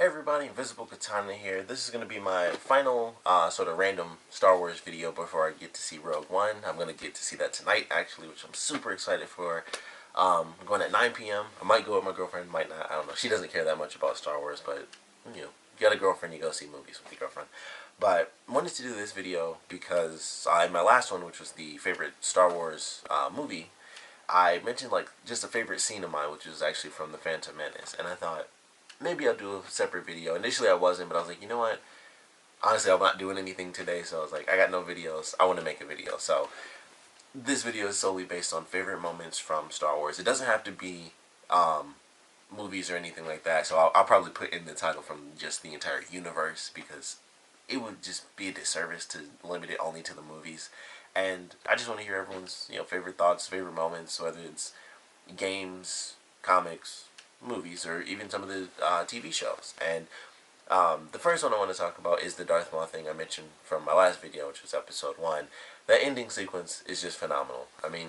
Hey everybody, Invisiblekatana here. This is going to be my final sort of random Star Wars video before I get to see Rogue One. I'm going to get to see that tonight, actually, which I'm super excited for. I'm going at 9 p.m. I might go with my girlfriend, might not. I don't know. She doesn't care that much about Star Wars, but, you got a girlfriend, you go see movies with your girlfriend. But I wanted to do this video because my last one, which was the favorite Star Wars movie, I mentioned like just a favorite scene of mine, which was actually from The Phantom Menace, and I thought, maybe I'll do a separate video. Initially I wasn't, but I was like, you know what? Honestly, I'm not doing anything today, so I was like, I got no videos. I want to make a video. So this video is solely based on favorite moments from Star Wars. It doesn't have to be movies or anything like that. So I'll probably put in the title from just the entire universe because it would just be a disservice to limit it only to the movies. And I just want to hear everyone's favorite thoughts, favorite moments, whether it's games, comics, movies, or even some of the TV shows. And the first one I want to talk about is the Darth Maul thing I mentioned from my last video, which was episode 1. That ending sequence is just phenomenal. I mean,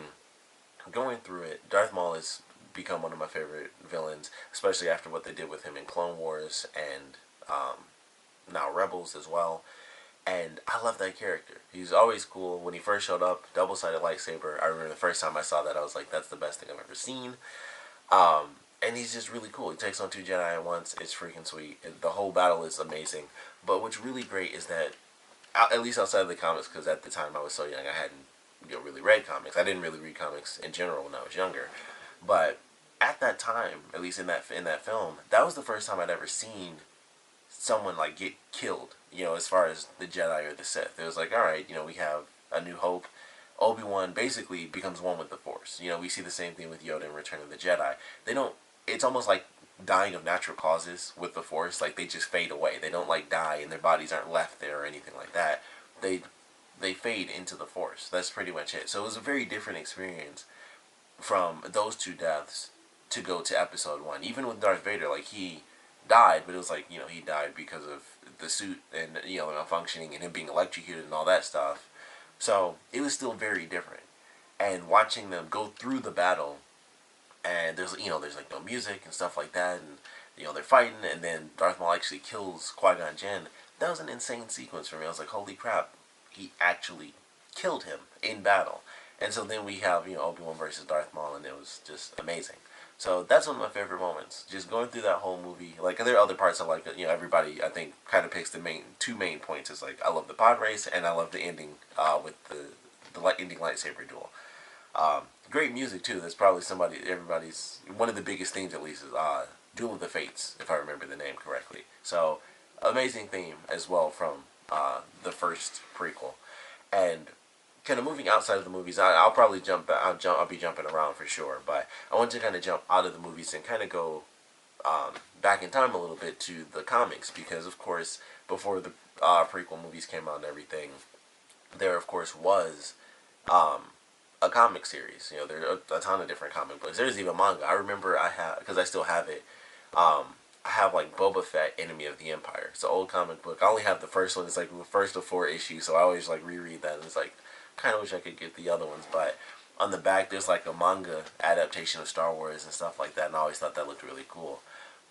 going through it, Darth Maul has become one of my favorite villains, especially after what they did with him in Clone Wars and now Rebels as well. And I love that character. He's always cool. When he first showed up, double-sided lightsaber, I remember the first time I saw that, I was like, that's the best thing I've ever seen. And he's just really cool. He takes on 2 Jedi at once. It's freaking sweet. The whole battle is amazing. But what's really great is that, at least outside of the comics, because at the time I was so young, I hadn't really read comics. I didn't really read comics in general when I was younger. But at that time, at least in that film, that was the first time I'd ever seen someone like get killed. As far as the Jedi or the Sith, it was like, all right, we have A New Hope. Obi-Wan basically becomes one with the Force. We see the same thing with Yoda in Return of the Jedi. They don't. It's almost like dying of natural causes with the Force. Like they just fade away. They don't like die and their bodies aren't left there or anything like that. They fade into the Force. That's pretty much it. So it was a very different experience from those 2 deaths to go to episode 1. Even with Darth Vader, like he died, but it was like, he died because of the suit and, malfunctioning and him being electrocuted and all that stuff. So it was still very different. And watching them go through the battle, and there's like no music and stuff like that, and they're fighting, and then Darth Maul actually kills Qui-Gon Jinn. That was an insane sequence for me. I was like, holy crap, he actually killed him in battle. And so then we have Obi-Wan versus Darth Maul, and it was just amazing. So that's one of my favorite moments. Just going through that whole movie. Like there are other parts I like. Everybody I think kind of picks the two main points. Is like I love the pod race and I love the ending with the ending lightsaber duel. Great music too. That's probably everybody's one of the biggest themes, at least, is Duel of the Fates, if I remember the name correctly. So amazing theme as well from the first prequel. And kind of moving outside of the movies, I'll probably I'll be jumping around for sure, but I want to kind of jump out of the movies and kind of go back in time a little bit to the comics, because of course before the prequel movies came out and everything, there of course was a comic series. There are a ton of different comic books. There's even manga. I remember because I still have it. I have like Boba Fett, Enemy of the Empire. It's an old comic book. I only have the first one. It's like the first of 4 issues, so I always like reread that. And it's like, kind of wish I could get the other ones, but on the back there's like a manga adaptation of Star Wars and stuff like that, and I always thought that looked really cool.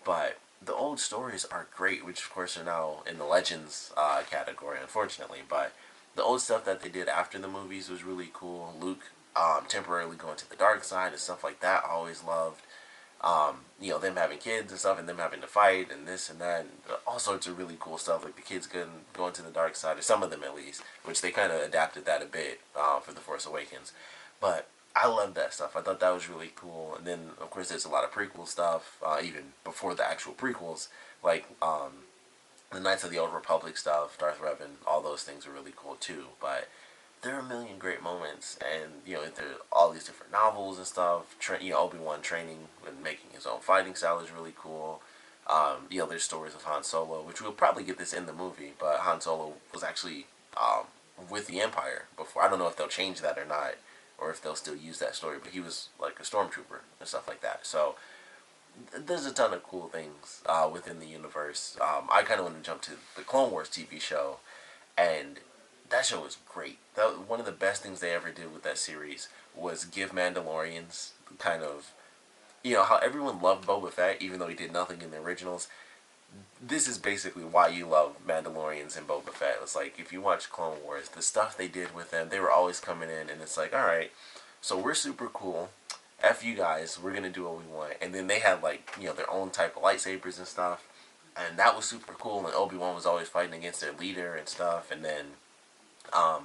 But the old stories are great, which of course are now in the Legends category, unfortunately. But the old stuff that they did after the movies was really cool. Luke temporarily going to the dark side and stuff like that, I always loved. Them having kids and stuff, and them having to fight and this and that, and all sorts of really cool stuff, like the kids going to the dark side, or some of them at least, which they kind of adapted that a bit for The Force Awakens. But I love that stuff. I thought that was really cool. And then of course there's a lot of prequel stuff, even before the actual prequels, like the Knights of the Old Republic stuff, Darth Revan, all those things are really cool too. But there are a million great moments, and there are all these different novels and stuff. Obi-Wan training and making his own fighting style is really cool. There's stories of Han Solo, which we'll probably get this in the movie, but Han Solo was actually with the Empire before. I don't know if they'll change that or not, or if they'll still use that story, but he was like a stormtrooper and stuff like that. So there's a ton of cool things within the universe. I kind of want to jump to the Clone Wars TV show, and that show was great. One of the best things they ever did with that series was give Mandalorians kind of, how everyone loved Boba Fett, even though he did nothing in the originals. this is basically why you love Mandalorians and Boba Fett. It's like, if you watch Clone Wars, the stuff they did with them, they were always coming in, and it's like, all right, so we're super cool. F you guys, we're gonna do what we want. And then they had, like, you know, their own type of lightsabers and stuff, and that was super cool. And Obi-Wan was always fighting against their leader and stuff. And then um,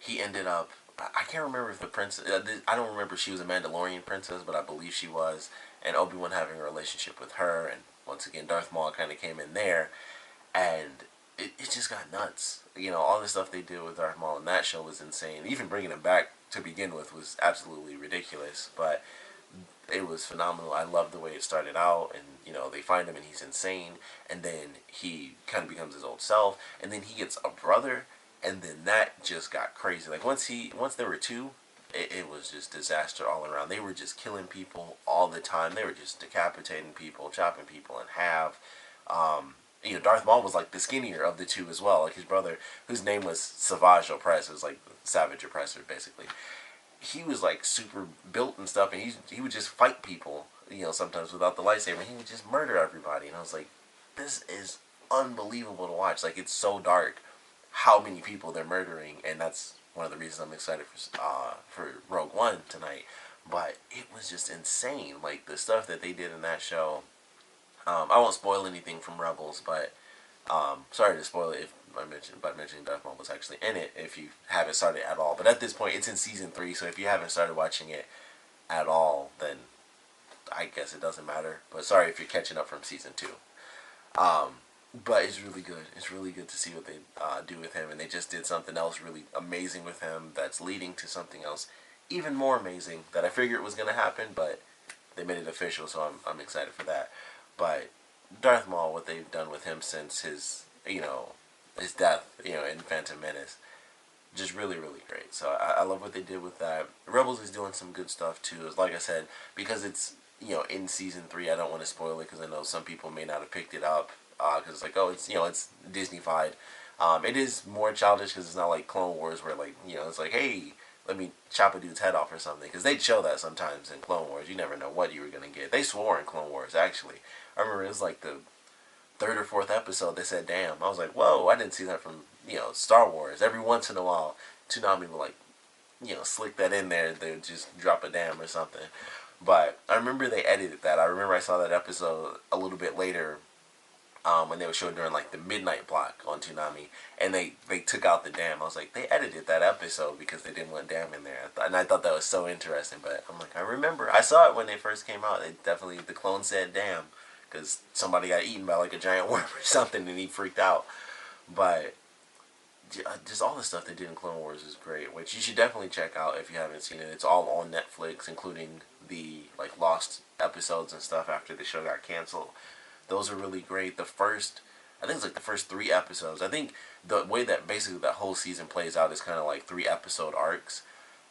he ended up, I can't remember if the princess, I don't remember if she was a Mandalorian princess, but I believe she was. And Obi-Wan having a relationship with her, and once again Darth Maul kind of came in there, and it just got nuts. You know, all the stuff they did with Darth Maul in that show was insane. Even bringing him back to begin with was absolutely ridiculous, but it was phenomenal. I love the way it started out, and you know, they find him and he's insane, and then he kind of becomes his old self, and then he gets a brother, and then that just got crazy. Like, once there were two, it was just disaster all around. They were just killing people all the time. They were just decapitating people, chopping people in half. You know, Darth Maul was like the skinnier of the two as well. Like, his brother, whose name was Savage Opress, was like Savage Oppressor basically. He was like super built and stuff, and he would just fight people, you know, sometimes without the lightsaber. He would just murder everybody, and I was like, this is unbelievable to watch. Like, it's so dark how many people they're murdering, and that's one of the reasons I'm excited for Rogue One tonight. But it was just insane, like the stuff that they did in that show. I won't spoil anything from Rebels, but sorry to spoil it if by mentioning Darth Maul was actually in it if you haven't started at all. But at this point, it's in season 3, so if you haven't started watching it at all, then I guess it doesn't matter. But sorry if you're catching up from season 2. But it's really good. It's really good to see what they do with him, and they just did something else really amazing with him that's leading to something else even more amazing that I figured was going to happen, but they made it official, so I'm excited for that. But Darth Maul, what they've done with him since his, you know, his death, you know, in Phantom Menace, just really, really great. So I love what they did with that. Rebels is doing some good stuff too. Like I said, because it's, you know, in season 3, I don't want to spoil it because I know some people may not have picked it up because it's like, oh, it's, you know, it's Disney-fied. It is more childish because it's not like Clone Wars where, like, you know, it's like, hey, let me chop a dude's head off or something, because they'd show that sometimes in Clone Wars. You never know what you were going to get. They swore in Clone Wars, actually. I remember it was like the 3rd or 4th episode they said damn. I was like, whoa, I didn't see that from, you know, Star Wars. Every once in a while Toonami will, like, you know, slick that in there. They would just drop a damn or something. But I remember they edited that. I remember I saw that episode a little bit later when they were showing during like the midnight block on Toonami, and they took out the damn. I was like, they edited that episode because they didn't want damn in there, and I thought that was so interesting. But I'm like, I remember I saw it when they first came out. They definitely, the clone said damn because somebody got eaten by like a giant worm or something, and he freaked out. But just all the stuff they did in Clone Wars is great, which you should definitely check out if you haven't seen it. It's all on Netflix, including the like lost episodes and stuff after the show got canceled. Those are really great. The first, I think it's like the first 3 episodes. I think the way that basically that whole season plays out is kind of like 3 episode arcs,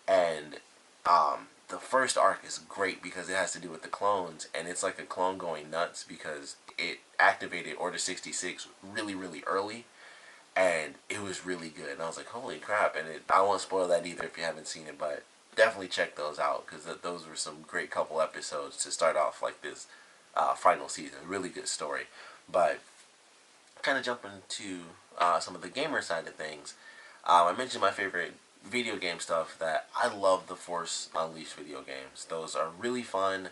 and the first arc is great because it has to do with the clones, and it's like a clone going nuts because it activated Order 66 really, really early, and it was really good. And I was like, holy crap! And I won't spoil that either if you haven't seen it, but definitely check those out because those were some great couple episodes to start off like this final season. Really good story. But kind of jumping to some of the gamer side of things, I mentioned my favorite video game stuff, that I love the Force Unleashed video games. Those are really fun.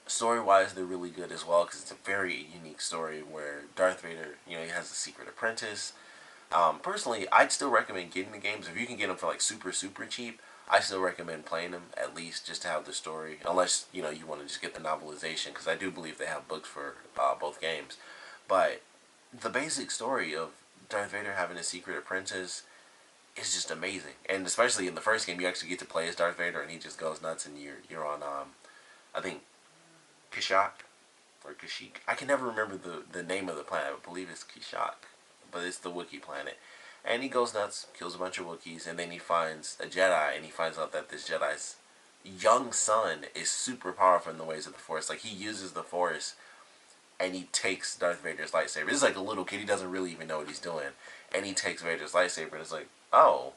Story-wise, they're really good as well because it's a very unique story where Darth Vader, you know, he has a secret apprentice. Personally, I'd still recommend getting the games. If you can get them for like super, super cheap, I still recommend playing them at least just to have the story. Unless, you know, you want to just get the novelization, because I do believe they have books for both games. But the basic story of Darth Vader having a secret apprentice is just amazing. And especially in the first game, you actually get to play as Darth Vader, and he just goes nuts. And you're on I think Kashyyyk or Kashyyyk. I can never remember the name of the planet. I believe it's Kashyyyk, but it's the Wookiee planet. And he goes nuts, kills a bunch of Wookiees, and then he finds a Jedi, and he finds out that this Jedi's young son is super powerful in the ways of the Force. Like, he uses the Force, and he takes Darth Vader's lightsaber. This is like a little kid. He doesn't really even know what he's doing. And he takes Vader's lightsaber, and it's like, oh,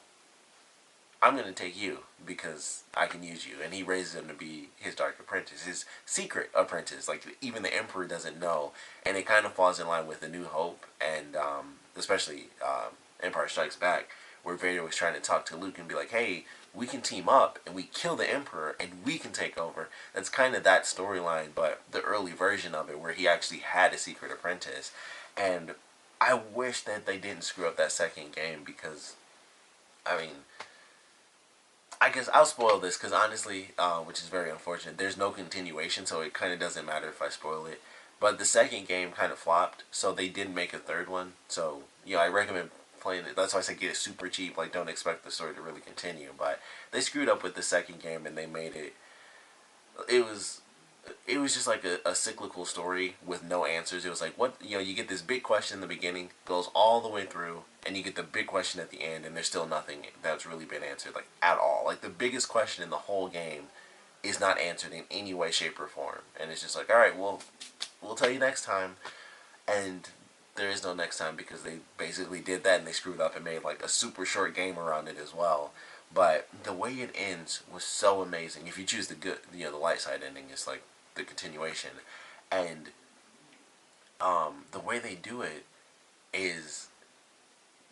I'm going to take you because I can use you. And he raises him to be his dark apprentice, his secret apprentice. Like, even the Emperor doesn't know. And it kind of falls in line with A New Hope and especially Empire Strikes Back, where Vader was trying to talk to Luke and be like, hey, we can team up and we kill the Emperor and we can take over. That's kind of that storyline, but the early version of it where he actually had a secret apprentice. And I wish that they didn't screw up that second game because, I mean, I guess I'll spoil this because honestly, which is very unfortunate, there's no continuation, so it kind of doesn't matter if I spoil it. But the second game kind of flopped, so they didn't make a third one. So, I recommend playing it. That's why I say get it super cheap. Like, don't expect the story to really continue. But they screwed up with the second game, and they made it. It was just like a cyclical story with no answers. It was like, what, you get this big question in the beginning, goes all the way through, and you get the big question at the end, and there's still nothing that's really been answered, like, at all. Like, the biggest question in the whole game is not answered in any way, shape, or form. And it's just like, alright, well, we'll tell you next time. And there is no next time because they basically did that and they screwed up and made, like, a super short game around it as well. But the way it ends was so amazing. If you choose the good, the light side ending, it's like the continuation. And the way they do it is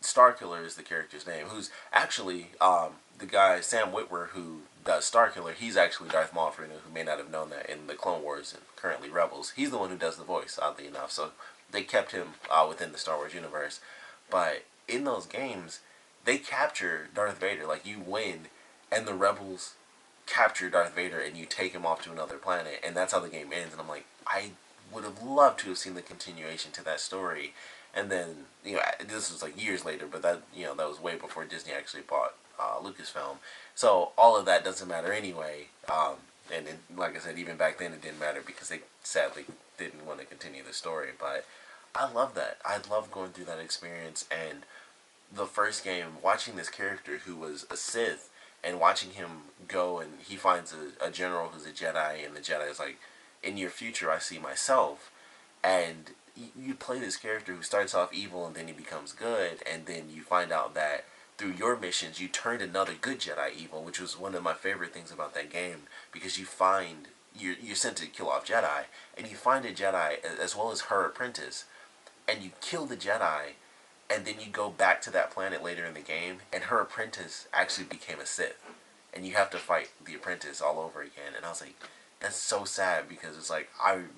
Starkiller is the character's name, who's actually the guy Sam Witwer who does Starkiller. He's actually Darth Maul, for who may not have known that, in the Clone Wars and currently Rebels. He's the one who does the voice, oddly enough. So they kept him within the Star Wars universe. But in those games, they capture Darth Vader. Like, you win, and the Rebels capture Darth Vader, and you take him off to another planet, and that's how the game ends. And I'm like, I would have loved to have seen the continuation to that story. And then, this was like years later, but that, that was way before Disney actually bought Lucasfilm. So all of that doesn't matter anyway. And like I said, even back then it didn't matter because they sadly didn't want to continue the story. But I love that. I love going through that experience. And the first game, watching this character who was a Sith and watching him go and he finds a general who's a Jedi, and the Jedi is like, in your future I see myself. And you play this character who starts off evil and then he becomes good, and then you find out that through your missions you turned another good Jedi evil, which was one of my favorite things about that game, because you find you're sent to kill off Jedi, and you find a Jedi as well as her apprentice, and you kill the Jedi, and then you go back to that planet later in the game, and her apprentice actually became a Sith, and you have to fight the apprentice all over again. And I was like, that's so sad, because it's like I'm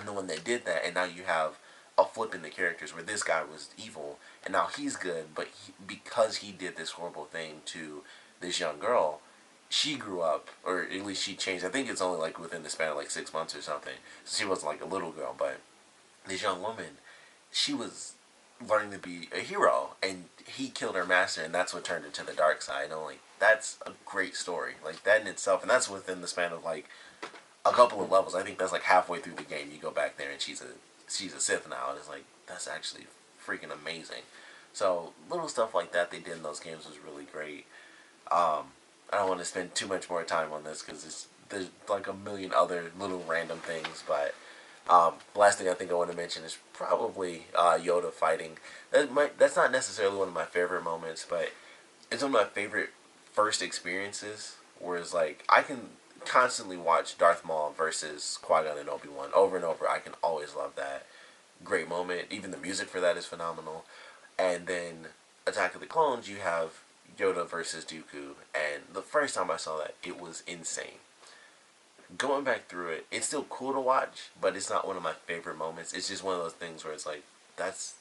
the one that did that, and now you have a flip in the characters where this guy was evil and now he's good, but because he did this horrible thing to this young girl, she grew up, or at least she changed. I think it's only like within the span of like 6 months or something. So she wasn't like a little girl, but this young woman, she was learning to be a hero, and he killed her master, and that's what turned her to the dark side. And like, that's a great story, like that in itself, and that's within the span of like a couple of levels. I think that's like halfway through the game. You go back there and she's a Sith now, and it's like, that's actually freaking amazing. So little stuff like that they did in those games was really great. I don't want to spend too much more time on this because there's like a million other little random things, but the last thing I think I want to mention is probably Yoda fighting. That's not necessarily one of my favorite moments, but it's one of my favorite first experiences, where it's like I can constantly watch Darth Maul versus Qui-Gon and Obi-Wan over and over. I can always love that. Great moment. Even the music for that is phenomenal. And then Attack of the Clones, you have Yoda versus Dooku, and the first time I saw that, it was insane. Going back through it, it's still cool to watch, but it's not one of my favorite moments. It's just one of those things where it's like, that's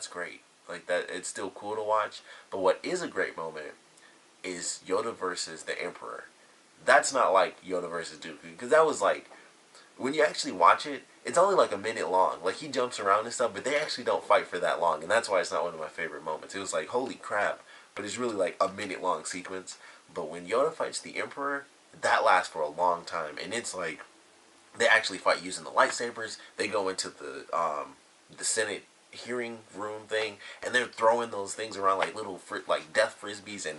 great. Like, that, it's still cool to watch. But what is a great moment is Yoda versus the Emperor. That's not like Yoda versus Dooku, because that was like, when you actually watch it, it's only like a minute long. Like, he jumps around and stuff, but they actually don't fight for that long, and that's why it's not one of my favorite moments. It was like, holy crap, but it's really like a minute long sequence. But when Yoda fights the Emperor, that lasts for a long time, and it's like, they actually fight using the lightsabers. They go into the Senate hearing room thing, and they're throwing those things around like little like death frisbees, and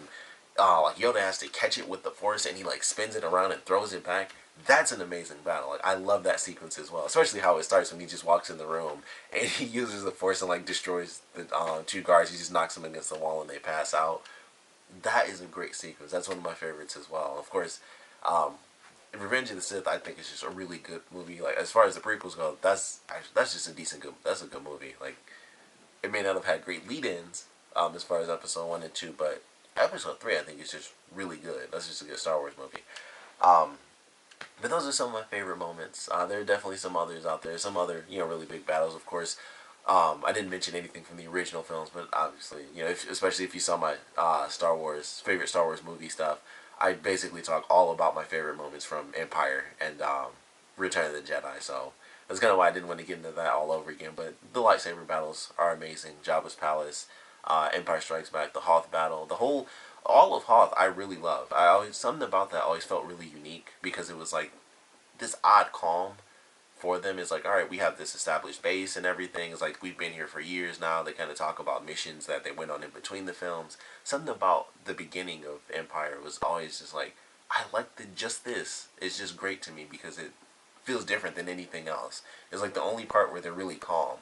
like Yoda has to catch it with the Force, and he like spins it around and throws it back. That's an amazing battle. Like, I love that sequence as well, especially how it starts when he just walks in the room and he uses the Force and like destroys the two guards. He just knocks them against the wall and they pass out. that is a great sequence. That's one of my favorites as well. Of course, um, Revenge of the Sith, I think, is just a really good movie. Like, as far as the prequels go, that's just a that's a good movie. Like, it may not have had great lead-ins, as far as episode 1 and 2, but episode 3, I think, is just really good. That's just a good Star Wars movie. Um, but those are some of my favorite moments. There are definitely some others out there. Some other, really big battles, of course. I didn't mention anything from the original films, but obviously, especially if you saw my favorite Star Wars movie stuff, I basically talk all about my favorite moments from Empire and Return of the Jedi. So that's kind of why I didn't want to get into that all over again. But the lightsaber battles are amazing. Jabba's Palace, Empire Strikes Back, the Hoth battle, all of Hoth, I really love. Something about that always felt really unique because it was like this odd calm for them. Is like, all right, we have this established base and everything. It's like we've been here for years now. They kind of talk about missions that they went on in between the films. Something about the beginning of Empire was always just like, I like just this. It's just great to me because it feels different than anything else. It's like the only part where they're really calm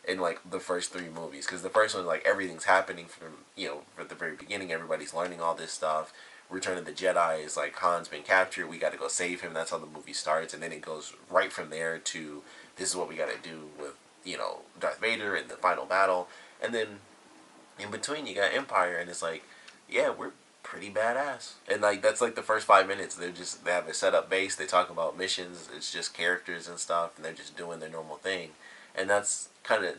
in like the first 3 movies, because the first one, like, everything's happening from from the very beginning. Everybody's learning all this stuff. Return of the Jedi is like, Han's been captured, we got to go save him. That's how the movie starts, and then it goes right from there to, this is what we got to do with Darth Vader and the final battle. And then in between you got Empire, and it's like, yeah, we're pretty badass. And like, that's like the first 5 minutes. They have a setup base, they talk about missions, it's just characters and stuff, and they're just doing their normal thing. And that's kind of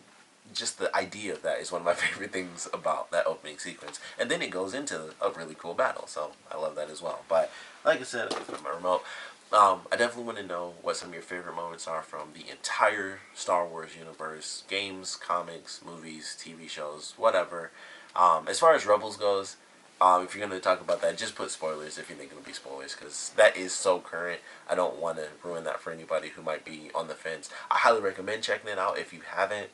just the idea of that is one of my favorite things about that opening sequence. And then it goes into a really cool battle, so I love that as well. But like I said, with my remote, I definitely want to know what some of your favorite moments are from the entire Star Wars universe. Games, comics, movies, TV shows, whatever. As far as Rebels goes, if you're going to talk about that, just put spoilers if you think it'll be spoilers, because that is so current. I don't want to ruin that for anybody who might be on the fence. I highly recommend checking it out if you haven't.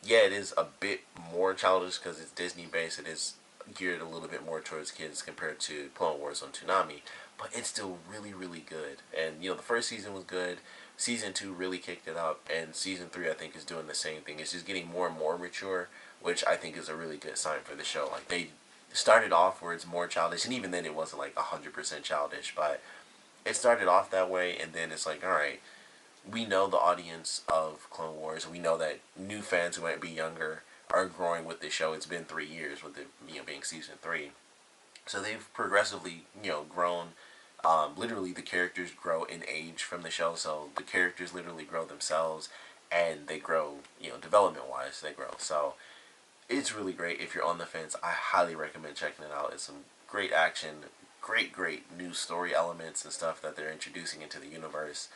Yeah, it is a bit more childish because it's Disney based. It is geared a little bit more towards kids compared to Clone Wars on Toonami, but it's still really, really good. And the first season was good. Season 2 really kicked it up, and Season 3, I think, is doing the same thing. It's just getting more and more mature, which I think is a really good sign for the show. Like, they started off where it's more childish, and even then it wasn't like 100% childish, but it started off that way, and then it's like, all right, we know the audience of Clone Wars. We know that new fans who might be younger are growing with the show. It's been 3 years with it, being Season 3, so they've progressively, grown. Literally, the characters grow in age from the show, so the characters literally grow themselves, and they grow, development-wise, they grow. So it's really great. If you're on the fence, I highly recommend checking it out. It's some great action, great new story elements and stuff that they're introducing into the universe.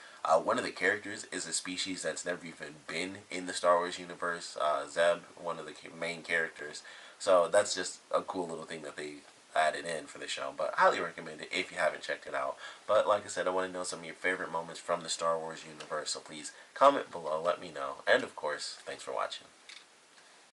One of the characters is a species that's never even been in the Star Wars universe. Zeb, one of the main characters. So that's just a cool little thing that they added in for the show. But highly recommend it if you haven't checked it out. But like I said, I want to know some of your favorite moments from the Star Wars universe. So please comment below, let me know. And of course, thanks for watching.